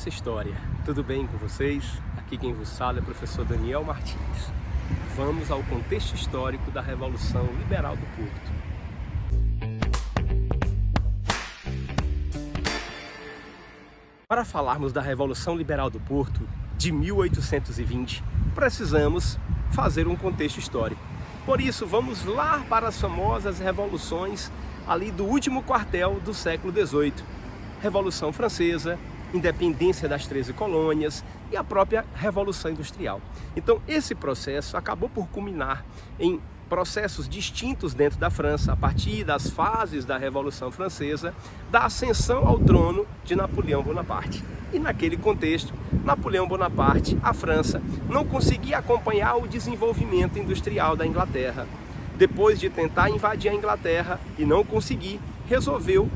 Essa história, tudo bem com vocês? Aqui quem vos fala é o professor Daniel Martins. Vamos ao contexto histórico da Revolução Liberal do Porto. Para falarmos da Revolução Liberal do Porto de 1820, precisamos fazer um contexto histórico. Por isso, vamos lá para as famosas revoluções ali do último quartel do século XVIII. Revolução Francesa, independência das 13 colônias e a própria Revolução Industrial. Então, esse processo acabou por culminar em processos distintos dentro da França, a partir das fases da Revolução Francesa, da ascensão ao trono de Napoleão Bonaparte. E naquele contexto, Napoleão Bonaparte, a França, não conseguia acompanhar o desenvolvimento industrial da Inglaterra. Depois de tentar invadir a Inglaterra e não conseguir, resolveu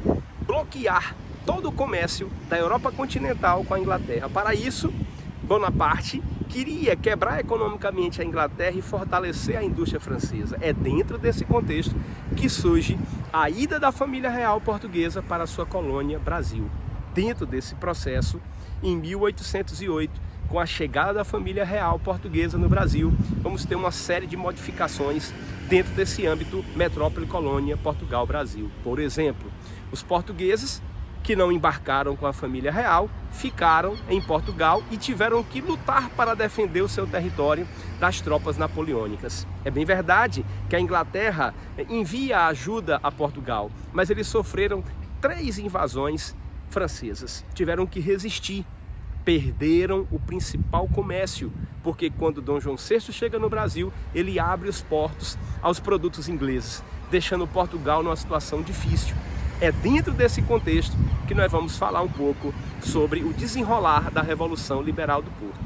bloquear todo o comércio da Europa continental com a Inglaterra. Para isso, Bonaparte queria quebrar economicamente a Inglaterra e fortalecer a indústria francesa. É dentro desse contexto que surge a ida da família real portuguesa para a sua colônia Brasil. Dentro desse processo, em 1808, com a chegada da família real portuguesa no Brasil, vamos ter uma série de modificações dentro desse âmbito metrópole-colônia Portugal-Brasil. Por exemplo, os portugueses que não embarcaram com a família real, ficaram em Portugal e tiveram que lutar para defender o seu território das tropas napoleônicas. É bem verdade que a Inglaterra envia ajuda a Portugal, mas eles sofreram 3 invasões francesas. Tiveram que resistir, perderam o principal comércio, porque quando Dom João VI chega no Brasil, ele abre os portos aos produtos ingleses, deixando Portugal numa situação difícil. É dentro desse contexto que nós vamos falar um pouco sobre o desenrolar da Revolução Liberal do Porto.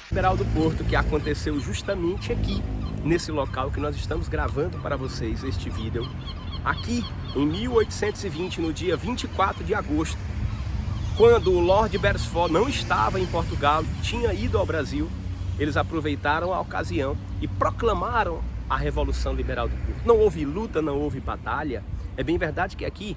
Liberal do Porto que aconteceu justamente aqui, nesse local que nós estamos gravando para vocês este vídeo. Aqui, em 1820, no dia 24 de agosto, quando o Lord Beresford não estava em Portugal, tinha ido ao Brasil, eles aproveitaram a ocasião e proclamaram a Revolução Liberal do Porto. Não houve luta, não houve batalha. É bem verdade que aqui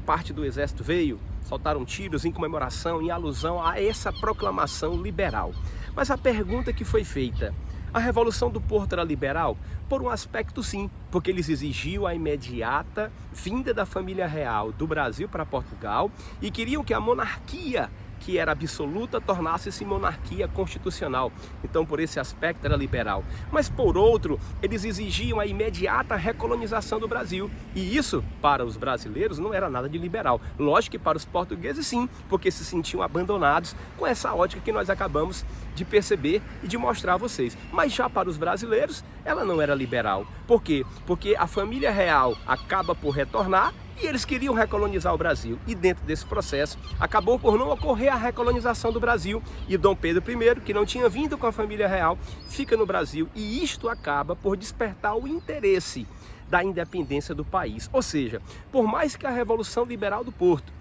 parte do exército veio, soltaram tiros em comemoração, em alusão a essa proclamação liberal. Mas a pergunta que foi feita, a Revolução do Porto era liberal? Por um aspecto sim, porque eles exigiam a imediata vinda da família real do Brasil para Portugal e queriam que a monarquia, que era absoluta, tornasse-se monarquia constitucional. Então, por esse aspecto, era liberal. Mas, por outro, eles exigiam a imediata recolonização do Brasil. E isso, para os brasileiros, não era nada de liberal. Lógico que para os portugueses, sim, porque se sentiam abandonados com essa ótica que nós acabamos de perceber e de mostrar a vocês. Mas já para os brasileiros, ela não era liberal. Por quê? Porque a família real acaba por retornar e eles queriam recolonizar o Brasil. E dentro desse processo, acabou por não ocorrer a recolonização do Brasil. E Dom Pedro I, que não tinha vindo com a família real, fica no Brasil. E isto acaba por despertar o interesse da independência do país. Ou seja, por mais que a Revolução Liberal do Porto,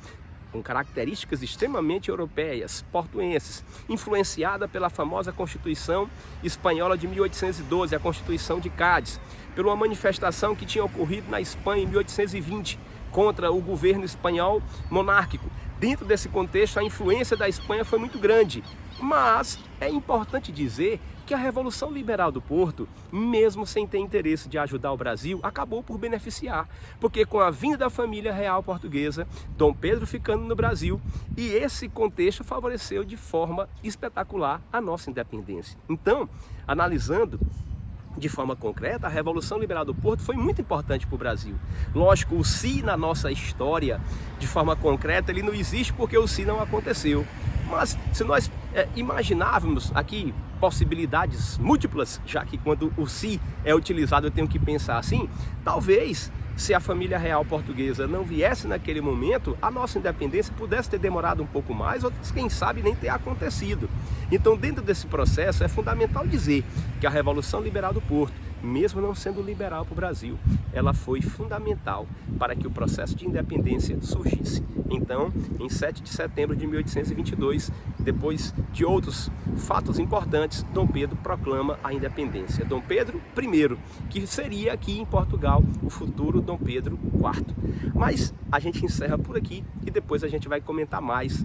com características extremamente europeias, portuenses, influenciada pela famosa Constituição Espanhola de 1812, a Constituição de Cádiz, por uma manifestação que tinha ocorrido na Espanha em 1820, contra o governo espanhol monárquico. Dentro desse contexto, a influência da Espanha foi muito grande. Mas é importante dizer que a Revolução Liberal do Porto, mesmo sem ter interesse de ajudar o Brasil, acabou por beneficiar. Porque com a vinda da família real portuguesa, Dom Pedro ficando no Brasil, e esse contexto favoreceu de forma espetacular a nossa independência. Então, analisando de forma concreta, a Revolução Liberal do Porto foi muito importante para o Brasil. Lógico, o se na nossa história, de forma concreta, ele não existe porque o se não aconteceu. Mas se nós imaginávamos aqui possibilidades múltiplas, já que quando o se é utilizado eu tenho que pensar assim, talvez se a família real portuguesa não viesse naquele momento, a nossa independência pudesse ter demorado um pouco mais, ou quem sabe nem ter acontecido. Então, dentro desse processo, é fundamental dizer que a Revolução Liberal do Porto mesmo não sendo liberal para o Brasil, ela foi fundamental para que o processo de independência surgisse. Então, em 7 de setembro de 1822, depois de outros fatos importantes, Dom Pedro proclama a independência. Dom Pedro I, que seria aqui em Portugal o futuro Dom Pedro IV. Mas a gente encerra por aqui e depois a gente vai comentar mais